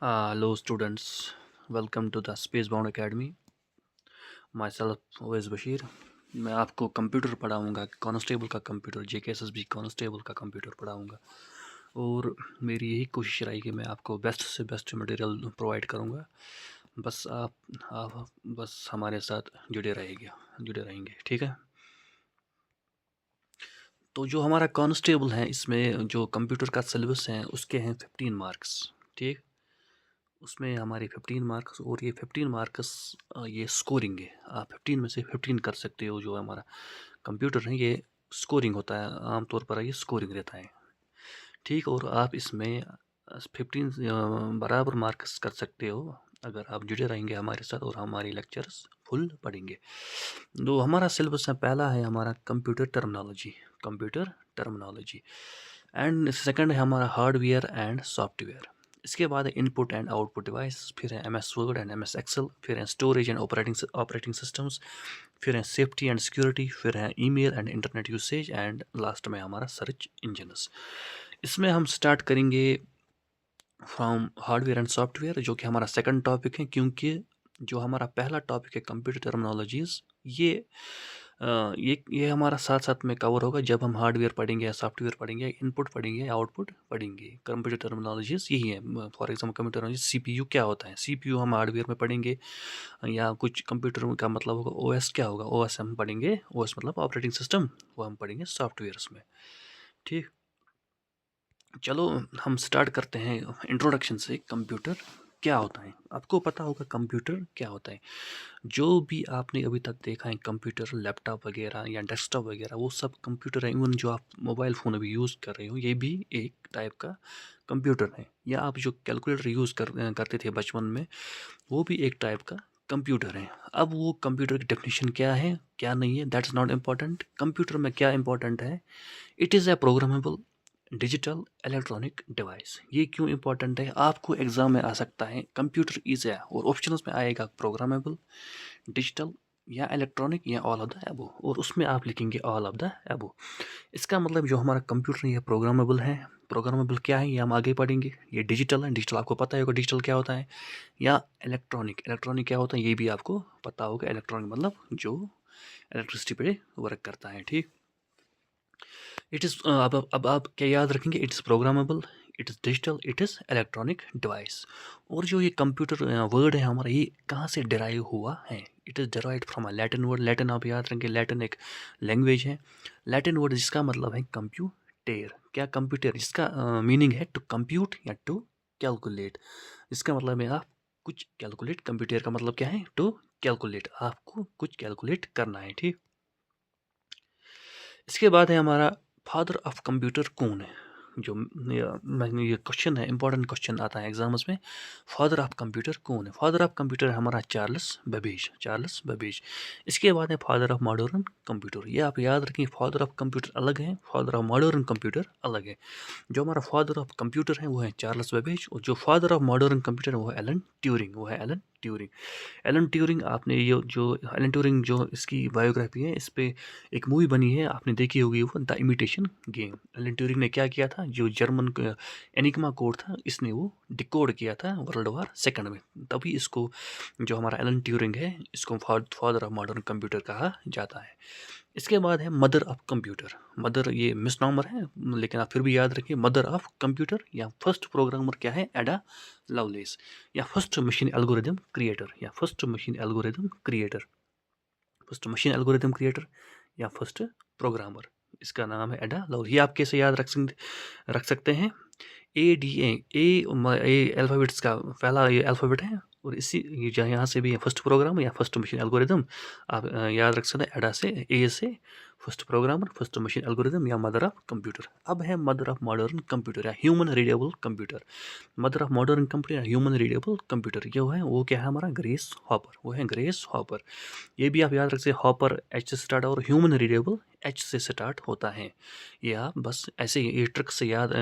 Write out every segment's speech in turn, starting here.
Hello students, welcome to the Spacebound Academy. Myself Oवैस Bashir. मैं आपको computer पढ़ाऊँगा, constable का computer, JKSSB constable का computer पढ़ाऊँगा। और मेरी यही कोशिश रही कि मैं आपको बेस्ट से बेस्ट मटेरियल प्रोवाइड करूँगा। बस आप बस हमारे साथ जुड़े रहेंगे, ठीक है। तो जो हमारा कांस्टेबल है, इसमें जो कंप्यूटर का सिलेबस है उसके हैं 15 मार्क्स, ठीक। उसमें हमारे 15 मार्क्स, और ये 15 मार्क्स ये स्कोरिंग है। आप 15 में से 15 कर सकते हो। जो हमारा कंप्यूटर है ये स्कोरिंग होता है, आमतौर पर ये स्कोरिंग रहता है, ठीक। और आप इसमें 15 बराबर मार्क्स कर सकते हो अगर आप जुड़े रहेंगे हमारे साथ और हमारे लेक्चर्स फुल पढ़ेंगे। तो हमारा सिलेबस है, पहला है हमारा कंप्यूटर टर्मिनोलॉजी एंड सेकंड है हमारा हार्डवेयर एंड सॉफ्टवेयर। इसके बाद है इनपुट एंड आउटपुट डिवाइस, फिर है MS Word and MS Excel, फिर है स्टोरेज एंड ऑपरेटिंग सिस्टम्स, फिर है सेफ्टी एंड सिक्योरिटी, फिर है email and internet usage, and last में हमारा सर्च इंजन्स। इसमें हम स्टार्ट करेंगे फ्रॉम हार्डवेयर एंड सॉफ्टवेयर, जो कि हमारा सेकंड टॉपिक है, क्योंकि जो हमारा पहला टॉपिक है कंप्यूटर टर्मिनोलॉजीज़, ये ये हमारा साथ साथ में कवर होगा जब हम हार्डवेयर पढ़ेंगे या सॉफ्टवेयर पढ़ेंगे, इनपुट पढ़ेंगे या आउटपुट पढ़ेंगे। कंप्यूटर टर्मिनोलॉजीज़ यही है। For example computer terminology, CPU क्या होता है, CPU हम हार्डवेयर में पढ़ेंगे, या कुछ कंप्यूटर का मतलब होगा OS क्या होगा, OS हम पढ़ेंगे, OS मतलब ऑपरेटिंग सिस्टम, वो हम पढ़ेंगे सॉफ्टवेयर्स में, ठीक। चलो हम स्टार्ट करते हैं इंट्रोडक्शन से। कंप्यूटर क्या होता है, आपको पता होगा कंप्यूटर क्या होता है। जो भी आपने अभी तक देखा है कंप्यूटर, लैपटॉप वगैरह या डेस्कटॉप वगैरह, वो सब कंप्यूटर है। इवन जो आप मोबाइल फ़ोन अभी यूज़ कर रहे हो, ये भी एक टाइप का कंप्यूटर है। या आप जो कैलकुलेटर यूज़ करते थे बचपन में, वो भी एक टाइप का कंप्यूटर है। अब वो कंप्यूटर की डेफिनेशन क्या है, क्या नहीं है, दैट्स नॉट इम्पॉर्टेंट। कंप्यूटर में क्या इंपॉर्टेंट है, it is a programmable digital electronic device. ये क्यों इंपॉर्टेंट है, आपको एग्जाम में आ सकता है। कंप्यूटर इज है, और ऑप्शंस में आएगा प्रोग्रामेबल, डिजिटल, या इलेक्ट्रॉनिक, या ऑल ऑफ द एबो, और उसमें आप लिखेंगे ऑल ऑफ द एबो। इसका मतलब जो हमारा कंप्यूटर है ये प्रोग्रामेबल है। प्रोग्रामेबल क्या है ये हम आगे पढ़ेंगे। ये डिजिटल है, डिजिटल आपको पता होगा डिजिटल क्या होता है। या इलेक्ट्रॉनिक, इलेक्ट्रॉनिक क्या होता है ये भी आपको पता होगा। इलेक्ट्रॉनिक मतलब जो इलेक्ट्रिसिटी पे वर्क करता है, ठीक। इट इज़ अब आप क्या याद रखेंगे, it is programmable, it is digital, it is electronic device. और जो ये कंप्यूटर वर्ड है हमारा, ये कहाँ से डिराइव हुआ है, it is derived from a Latin word. Latin आप याद रखेंगे, लैटिन एक लैंग्वेज है। लैटिन वर्ड जिसका मतलब है कंप्यूटर। क्या कंप्यूटर, जिसका मीनिंग है टू कंप्यूट या टू कैलकुलेट। इसका मतलब है आप कुछ कैलकुलेट, कंप्यूटर का मतलब क्या है, टू कैलकुलेट, आपको कुछ कैलकुलेट करना है, ठीक। इसके बाद है हमारा फादर ऑफ कंप्यूटर कौन है। जो ये क्वेश्चन है, इंपॉर्टेंट क्वेश्चन आता है एग्जाम्स में। फादर ऑफ कंप्यूटर कौन है, फादर ऑफ कंप्यूटर है हमारा चार्ल्स बेबेज। इसके बाद है फादर ऑफ मॉडर्न कंप्यूटर। ये आप याद रखें, फादर ऑफ कंप्यूटर अलग है, फादर ऑफ मॉडर्न कंप्यूटर अलग है। जो हमारा फादर ऑफ कंप्यूटर है वो है चार्ल्स बेबेज, और जो फादर ऑफ मॉडर्न कंप्यूटर है वो है एलन ट्यूरिंग। एलन ट्यूरिंग, आपने ये जो एलन ट्यूरिंग जो इसकी बायोग्राफी है, इस पे एक मूवी बनी है, आपने देखी होगी, वो the imitation game. Alan Turing ने क्या किया था, जो जर्मन एनिग्मा कोड था, इसने वो डिकोड किया था वर्ल्ड वार 2 में। तभी इसको, जो हमारा एलन ट्यूरिंग है, इसको फादर ऑफ मॉडर्न कंप्यूटर कहा जाता है। इसके बाद है मदर ऑफ कंप्यूटर। मदर ये मिसनॉमर है, लेकिन आप फिर भी याद रखिए, मदर ऑफ कंप्यूटर या फर्स्ट प्रोग्रामर क्या है, एडा लवलेस, या फर्स्ट मशीन एल्गोरिदम क्रिएटर, या फर्स्ट प्रोग्रामर। इसका नाम है एडा लव। ये आप कैसे याद रख सकते हैं, ए अल्फ़ाबेट्स का पहला ये अल्फ़ाबेट है, और इसी ये जहाँ यहाँ से भी है फर्स्ट प्रोग्राम या फर्स्ट मशीन एल्गोरिदम। आप याद रख सकते हैं एडा से, ए से first programmer, first machine algorithm, या मदर ऑफ कंप्यूटर। अब है मदर ऑफ मॉडर्न कंप्यूटर या human readable computer. Mother of modern computer या ह्यूमन रीडेबल कंप्यूटर जो है वो क्या है हमारा, ग्रेस हॉपर। ये भी आप याद रख सकते हैं, हॉपर H से स्टार्ट और ह्यूमन रीडेबल H से स्टार्ट होता है। ये आप बस ऐसे ही ये ट्रिक से याद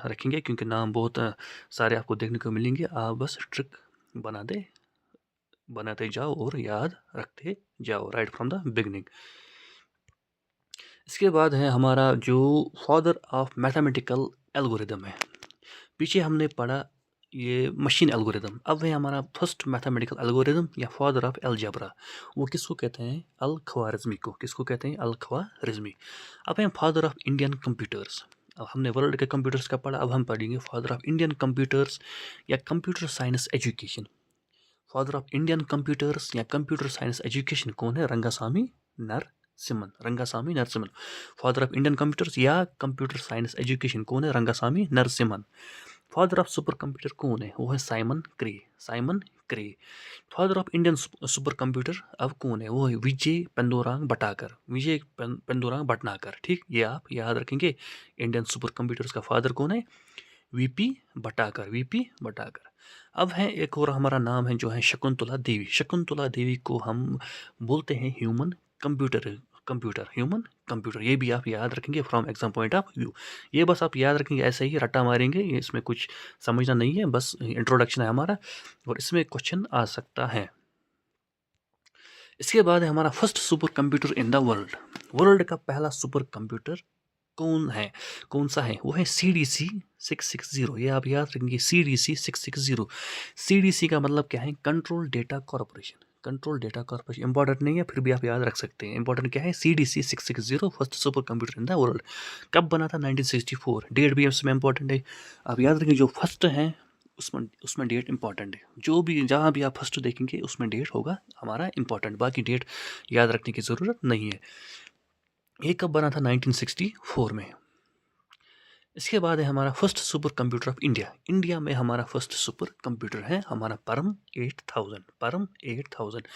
रखेंगे, क्योंकि नाम बहुत सारे आपको देखने को मिलेंगे। आप बस ट्रिक बनाते जाओ और याद रखते जाओ राइट फ्रॉम द बिगनिंग। इसके बाद है हमारा जो फादर ऑफ मैथमेटिकल एल्गोरिदम है। पीछे हमने पढ़ा ये मशीन एल्गोरिदम। अब है हमारा फर्स्ट मैथमेटिकल एल्गोरिदम या फादर ऑफ अलजेब्रा, वो किसको कहते हैं? अल ख्वारिज़मी को। किसको कहते हैं? अल ख्वारिज़मी। अब है फादर ऑफ इंडियन कंप्यूटर्स। अब हमने वर्ल्ड के कंप्यूटर्स का पढ़ा, अब हम पढ़ेंगे फादर ऑफ इंडियन कंप्यूटर्स या computer science education. Father of Indian computers या कंप्यूटर साइंस एजुकेशन कौन है? Rangasamy Narasimhan. Rangasamy Narasimhan. Father of Indian computers या कंप्यूटर साइंस एजुकेशन कौन है? Rangasamy Narasimhan. Father of super computer कौन है? वो है Simon cray. Simon cray. Father of Indian super computer अब कौन है? वो है विजय पेंदुरांग भटनागर। विजय पेंदुरांग भटनागर। ठीक, ये आप याद रखेंगे। इंडियन सुपर कंप्यूटर्स का फादर कौन है? वीपी भटनागर। वीपी भटनागर। अब है एक और हमारा नाम है जो है शकुंतला देवी। शकुंतला देवी को हम बोलते हैं ह्यूमन कंप्यूटर। ह्यूमन कंप्यूटर, ये भी आप याद रखेंगे from exam point of view. ये बस आप याद रखेंगे, ऐसे ही रट्टा मारेंगे, ये इसमें कुछ समझना नहीं है, बस इंट्रोडक्शन है हमारा और इसमें क्वेश्चन आ सकता है। इसके बाद है हमारा first super computer in the world. World का पहला सुपर कंप्यूटर कौन है? कौन सा है? वो है CDC 660। ये आप याद रखेंगे, CDC 660। CDC का मतलब क्या है? Control data corporation. Control data corporation important नहीं है, फिर भी आप याद रख सकते हैं। इंपॉर्टेंट क्या है? CDC 660 first super computer in the world. कब बना था? 1964। डेट भी इसमें इंपॉर्टेंट है, आप याद रखेंगे। जो फर्स्ट है उसमें डेट इंपॉर्टेंट है। जो भी जहाँ भी आप फर्स्ट देखेंगे उसमें डेट होगा हमारा इंपॉर्टेंट, बाकी डेट याद रखने की ज़रूरत नहीं है। ये कब बना था? 1964 में। इसके बाद है हमारा first super computer of India. India में हमारा फर्स्ट सुपर कंप्यूटर है हमारा परम 8000। परम 8000।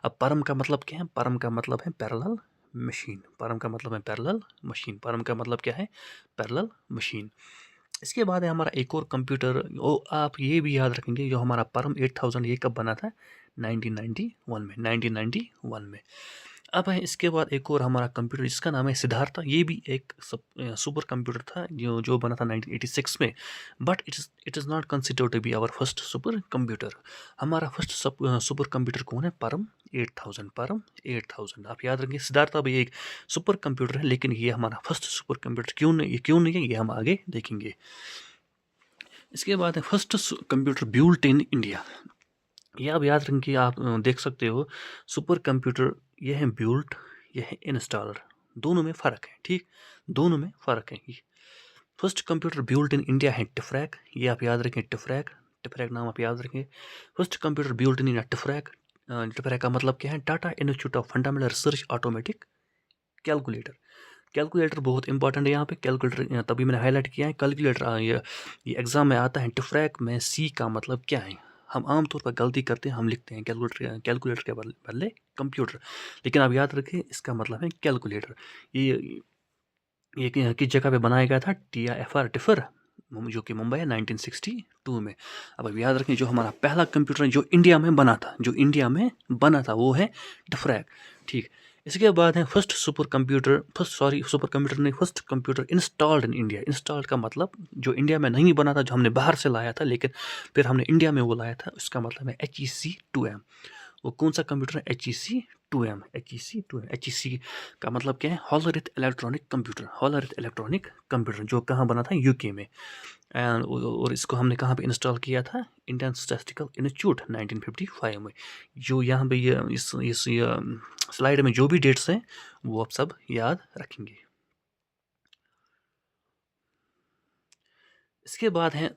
अब परम का मतलब क्या है? परम का मतलब है पैरेलल मशीन। परम का मतलब है पैरेलल मशीन। परम का मतलब क्या है? Parallel machine. इसके बाद है हमारा एक और कंप्यूटर, वो आप ये भी याद रखेंगे, जो हमारा परम 8000 ये कब बना था? 1991 में। 1991 में। अब है इसके बाद एक और हमारा कंप्यूटर जिसका नाम है सिद्धार्था। ये भी एक सुपर कंप्यूटर था जो बना था 1986 में, but it is not considered to be our first super computer. हमारा फर्स्ट सुपर कंप्यूटर कौन है? परम 8000। परम 8000 आप याद रखेंगे। सिद्धार्था भी एक सुपर कंप्यूटर है, लेकिन ये हमारा फर्स्ट सुपर कंप्यूटर क्यों नहीं है, ये हम आगे देखेंगे। इसके बाद है first computer built in India. ये आप याद रखेंगे, आप देख सकते हो सुपर कंप्यूटर, ये है बिल्ट, ये है इंस्टॉलर, दोनों में फ़र्क है। ठीक, दोनों में फ़र्क है। First computer built in India है टिफ्रैक। ये आप याद रखें, टिफ्रैक। टिफ्रैक नाम आप याद रखें। First computer built in India TIFRAC. TIFRAC का मतलब क्या है? Tata institute of fundamental research automatic calculator. Calculator बहुत इंपॉर्टेंट है यहाँ पे। कैलकुलेटर तभी मैंने हाईलाइट किया है। कैलकुलेटर ये एग्जाम में आता है। टिफ्रैक में सी का मतलब क्या है? हम आमतौर पर गलती करते हैं, हम लिखते हैं कैलकुलेटर के बदले कंप्यूटर, लेकिन आप याद रखिए इसका मतलब है कैलकुलेटर। ये किस जगह पे बनाया गया था? TIFR टिफर, जो कि मुंबई है 1962 में। अब याद रखें, जो हमारा पहला कंप्यूटर जो इंडिया में बना था, वो है टिफ्रैक। ठीक, इसके बाद है first super computer first computer installed in India. Installed का मतलब जो इंडिया में नहीं बना था, जो हमने बाहर से लाया था, लेकिन फिर हमने इंडिया में वो लाया था, उसका मतलब है HEC2M। वो कौन सा कंप्यूटर है? HEC2M। HEC का मतलब क्या है? Hollerith electronic computer. Hollerith electronic computer जो कहाँ बना था? UK में। और इसको हमने कहाँ पे इंस्टॉल किया था? इंडियन स्टैटिस्टिकल इंस्टीट्यूट 1955 में। जो यहाँ पे इस स्लाइड में जो भी डेट्स हैं वो आप सब याद रखेंगे। इसके बाद है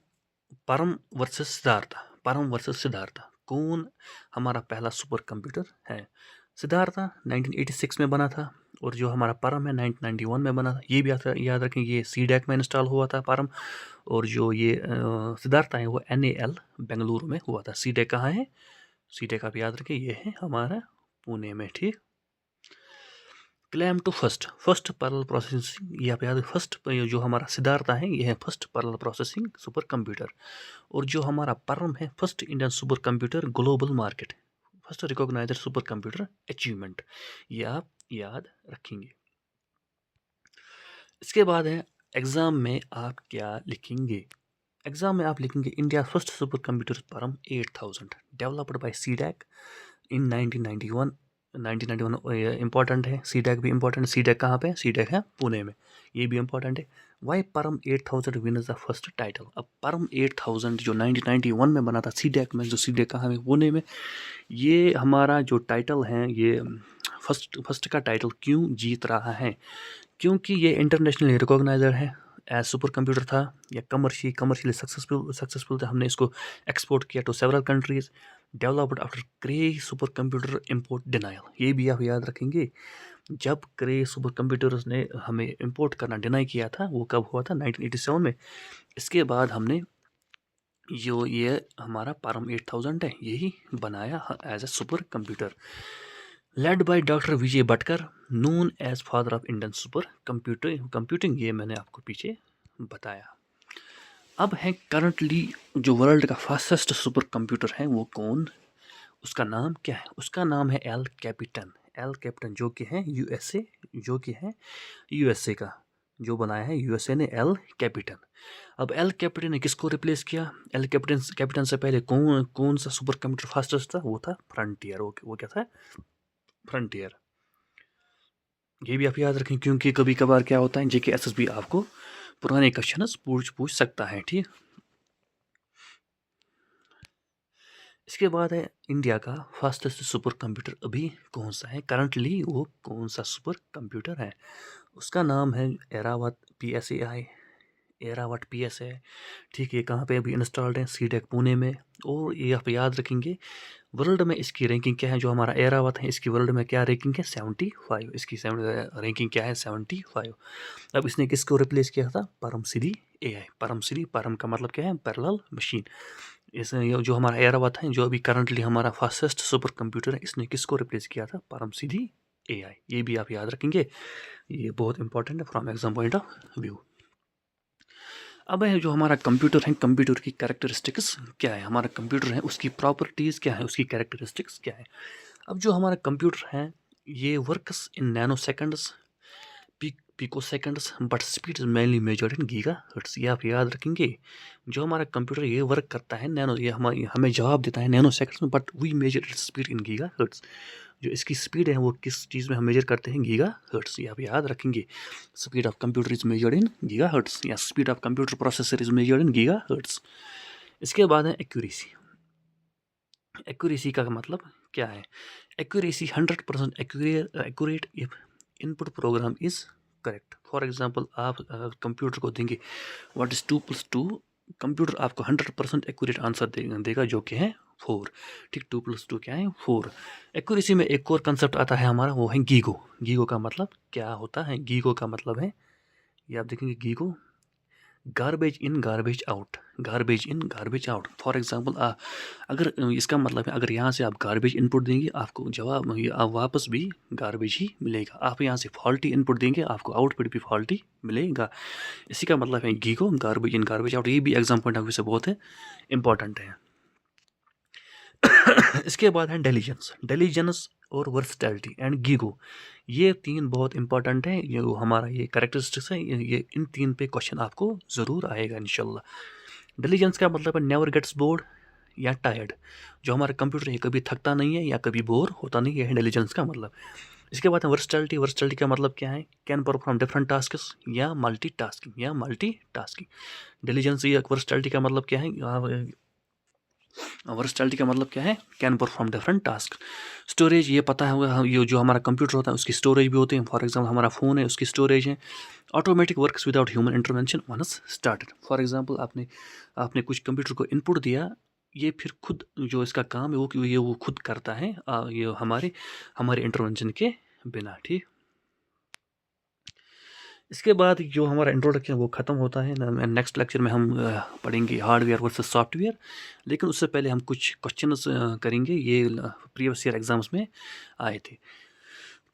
परम वर्सेस सिद्धार्था। परम वर्सेस सिद्धार्था, कौन हमारा पहला सुपर कंप्यूटर है? सिद्धार्था 1986 में बना था, और जो हमारा परम है 1991 में बना था। ये भी याद रखें, ये CDAC में इंस्टॉल हुआ था परम, और जो ये सिद्धार्था है वो NAL बेंगलुरु में हुआ था। CDAC कहाँ है? CDAC आप याद रखें, ये है हमारा पुणे में। ठीक, claim to first parallel processing, ये आप याद, फर्स्ट जो हमारा सिद्धार्था है ये है first parallel processing super computer. और जो हमारा परम है first Indian super computer global market, first recognised super computer achievement. ये आप याद रखेंगे। इसके बाद है एग्जाम में आप क्या लिखेंगे? एग्जाम में आप लिखेंगे इंडिया फर्स्ट सुपर कंप्यूटर परम 8000 developed by CDAC in 1991। 1991 important है। CDAC भी इंपॉर्टेंट। CDAC कहाँ पे है? CDAC है पुणे में, ये भी इंपॉर्टेंट है। वाई परम 8000 विनर्स द फर्स्ट टाइटल। अब परम 8000 जो 1991 में बना था सीडेक में, जो सीडेक का हमें पुणे में, ये हमारा जो टाइटल है ये फर्स्ट का टाइटल क्यों जीत रहा है? क्योंकि ये इंटरनेशनली रिकॉग्नाइज्ड है एज सुपर कंप्यूटर था, या कमर्शियली सक्सेसफुल था। हमने इसको एक्सपोर्ट किया to several countries, developed after Cray super computer import denial. ये भी आप याद रखेंगे, जब क्रे सुपर कंप्यूटर्स ने हमें इम्पोर्ट करना डिनाई किया था, वो कब हुआ था? 1987 में। इसके बाद हमने जो ये हमारा परम 8000 है यही बनाया as a super computer, led by doctor Vijay Bhatkar, known as father of Indian super computing. ये मैंने आपको पीछे बताया। अब है करंटली जो वर्ल्ड का फास्टेस्ट सुपर कंप्यूटर है वो कौन, उसका नाम क्या है? उसका नाम है एल कैपिटन, जो कि है यूएसए का, जो बनाया है यूएसए ने एल कैपिटन। अब एल कैपिटन ने किसको रिप्लेस किया? एल कैपिटन से पहले कौन सा सुपर कंप्यूटर फास्टेस्ट था? वो था फ्रंटियर। वो क्या था? फ्रंटियर। ये भी आप याद रखें, क्योंकि कभी कभार क्या होता है, जेके एसएसबी आपको पुराने क्वेश्चन पूछ सकता है, ठीक। इसके बाद है इंडिया का फास्टेस्ट सुपर कंप्यूटर अभी कौन सा है? करंटली वो कौन सा सुपर कंप्यूटर है? उसका नाम है एरावत पीएस है, ठीक है। कहाँ पे अभी इंस्टॉल्ड है? सीडेक पुणे में। और ये आप याद रखेंगे, वर्ल्ड में इसकी रैंकिंग क्या है? जो हमारा एरावत है इसकी वर्ल्ड में क्या रैंकिंग है? 75। इसकी रैंकिंग क्या है? 75। अब इसने किसको रिप्लेस किया था? परमसिरी एआई। परम का मतलब क्या है? Parallel machine. इसने जो हमारा एरावत है, जो अभी करंटली हमारा फास्टेस्ट सुपर कंप्यूटर है, इसने किसको रिप्लेस किया था? परमसिरी एआई। ये भी आप याद रखेंगे, ये बहुत इंपॉर्टेंट है from exam point of view. अब है जो हमारा कंप्यूटर है, कंप्यूटर की कैरेक्टरिस्टिक्स क्या है? हमारा कंप्यूटर है उसकी प्रॉपर्टीज़ क्या है, उसकी कैरेक्टरिस्टिक्स क्या है? अब जो हमारा कंप्यूटर है ये works in nano seconds, pico seconds, but speed is mainly measured in giga hertz. ये आप याद रखेंगे, जो हमारा कंप्यूटर ये वर्क करता है नैनो, ये हमें जवाब देता है नैनो सेकंड्स में, but we measure its speed in giga hertz. जो इसकी स्पीड है वो किस चीज़ में हम मेजर करते हैं? Giga hertz. ये आप याद रखेंगे, speed of computer is measured in giga hertz, या speed of computer processor is measured in giga hertz. इसके बाद है एक्यूरेसी। एक्यूरेसी का मतलब क्या है? Accuracy 100% accurate if input program is correct. For example, आप कंप्यूटर को देंगे व्हाट इज 2+2, कंप्यूटर आपको 100% एक्यूरेट आंसर देगा, जो कि है 4, ठीक। 2+2 क्या है? 4। एक्यूरेसी में एक और कंसेप्ट आता है हमारा, वो है गीगो। गीगो का मतलब क्या होता है? गीगो का मतलब है, ये आप देखेंगे, GIGO garbage in garbage out. For example, अगर इसका मतलब है, अगर यहाँ से आप गार्बेज इनपुट देंगे आपको जवाब वापस भी गार्बेज ही मिलेगा। आप यहाँ से फॉल्टी इनपुट देंगे आपको आउटपुट भी फॉल्टी मिलेगा। इसी का मतलब है GIGO garbage in garbage out. ये भी एग्जाम पॉइंट ऑफ व्यू से बहुत है इंपॉर्टेंट है। इसके बाद है डेलीजेंस और वर्सटैलिटी एंड गीगो। ये 3 बहुत इंपॉर्टेंट है। ये हमारा ये कैरेक्टरिस्टिक्स है, ये इन 3 पे क्वेश्चन आपको ज़रूर आएगा इंशाल्लाह। डेलीजेंस का मतलब है नेवर गेट्स बोर्ड या टायर्ड। जो हमारा कंप्यूटर है कभी थकता नहीं है या कभी बोर होता नहीं है, इंटेलिजेंस का मतलब। इसके बाद है वर्सटैलिटी का मतलब क्या है? कैन परफॉर्म डिफरेंट टास्क्स या मल्टीटास्किंग। इंटेलिजेंस या वर्सटैलिटी का मतलब क्या है? वर्सटैलिटी का मतलब क्या है? Can perform different task. Storage, ये पता है, ये जो हमारा कंप्यूटर होता है उसकी स्टोरेज भी होती है। फॉर एग्जांपल, हमारा फ़ोन है उसकी स्टोरेज है। Automatic works without human intervention once started. For example, आपने कुछ कंप्यूटर को इनपुट दिया, ये फिर खुद जो इसका काम है वो खुद करता है, ये हमारे इंटरवेंशन के बिना, ठीक। इसके बाद जो हमारा इंट्रोडक्शन वो ख़त्म होता है। नेक्स्ट लेक्चर में हम पढ़ेंगे हार्डवेयर वर्सेस सॉफ्टवेयर, लेकिन उससे पहले हम कुछ क्वेश्चंस करेंगे, ये प्रीवियस ईयर एग्जाम्स में आए थे।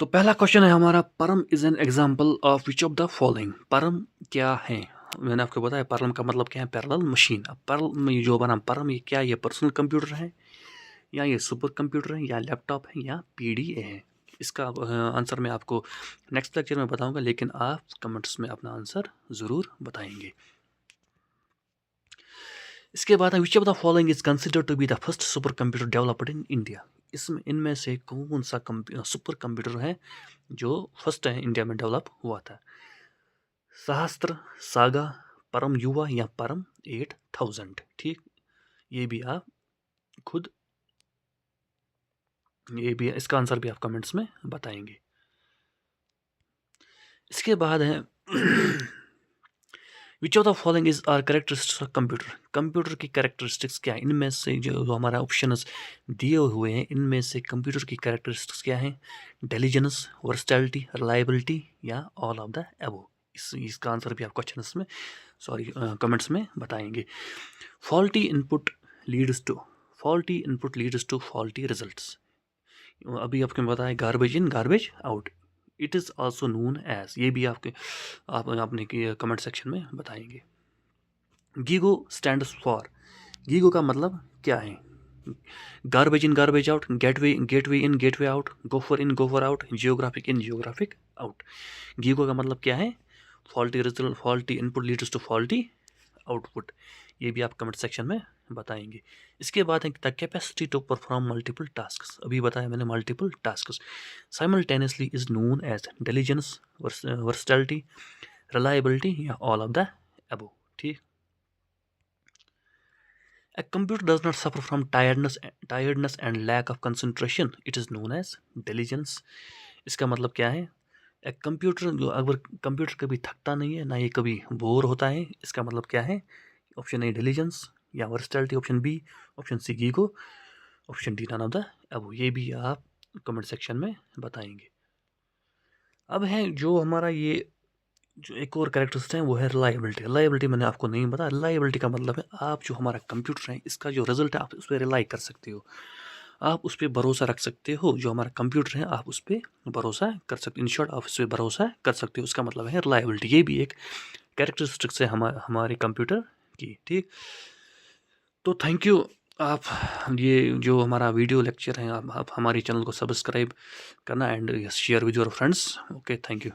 तो पहला क्वेश्चन है हमारा, परम is an example of which of the following. परम क्या है? मैंने आपको बताया परम का मतलब क्या है? Parallel machine. अब परम जो बना परम, ये क्या, ये पर्सनल कंप्यूटर है या ये सुपर कंप्यूटर है या लैपटॉप है या पीडीए है? इसका आंसर मैं आपको नेक्स्ट लेक्चर में बताऊंगा, लेकिन आप कमेंट्स में अपना आंसर ज़रूर बताएंगे। इसके बाद which of the following is considered to be the first super computer developed in India. इसमें इनमें से कौन सा सुपर कंप्यूटर है जो फर्स्ट है इंडिया में डेवलप हुआ था? सहस्त्र, सागा, परम युवा या परम 8000। ठीक, ये भी आप खुद, ये भी इसका आंसर भी आप कमेंट्स में बताएंगे। इसके बाद है which of the following is are characteristics of computer. Computer की कैरेक्टरिस्टिक्स क्या है? इनमें से जो हमारा ऑप्शन दिए हुए हैं, इनमें से कंप्यूटर की कैरेक्टरिस्टिक्स क्या है? इंटेलिजेंस, वर्सटैलिटी, रिलायबिलिटी या ऑल ऑफ द अबव। इसका आंसर भी आप क्वेश्चन में, सॉरी, कमेंट्स में बताएंगे। Faulty input leads to, faulty input leads to faulty results. अभी आपको बताया garbage in garbage out, it is also known as, ये भी आपने कमेंट सेक्शन में बताएंगे। गीगो स्टैंड्स फॉर, गीगो का मतलब क्या है? Garbage in garbage out, gateway in gateway out, gopher in gopher out, geographic in geographic out. GIGO का मतलब क्या है? Faulty result, faulty input leads to faulty output. ये भी आप कमेंट सेक्शन में बताएंगे। इसके बाद है the capacity to perform multiple tasks. अभी बताया मैंने multiple tasks simultaneously is known as intelligence, versatility, reliability या ऑल ऑफ द अबव। ठीक, A computer does not suffer from tiredness and lack of concentration. It is known as diligence. इसका मतलब क्या है? एक कंप्यूटर, जो अगर कंप्यूटर कभी थकता नहीं है, ना ये कभी बोर होता है, इसका मतलब क्या है? ऑप्शन ए डिलीजेंस या versatility, option B, option C GIGO, option D none of the above. ये भी आप कमेंट सेक्शन में बताएंगे। अब है जो हमारा ये जो एक और कैरेक्टरिस्टिक है वो है रिलायबिलिटी। रिलायबिलिटी मैंने आपको नहीं बताया। रिलायबिलिटी का मतलब है आप जो हमारा कंप्यूटर है, इसका जो रिजल्ट है आप उस पर रिलाई कर सकते हो, आप उस पर भरोसा रख सकते हो। जो हमारा कंप्यूटर है आप उस पर भरोसा कर सकते हो, इन शॉर्ट आप उस पर भरोसा कर सकते हो, उसका मतलब है रिलायबिलिटी। ये भी एक कैरेक्टरिस्टिक्स है हमारे कंप्यूटर की। ठीक, तो थैंक यू। आप ये जो हमारा वीडियो लेक्चर है, आप हमारे चैनल को सब्सक्राइब करना and share with your friends. Okay, thank you.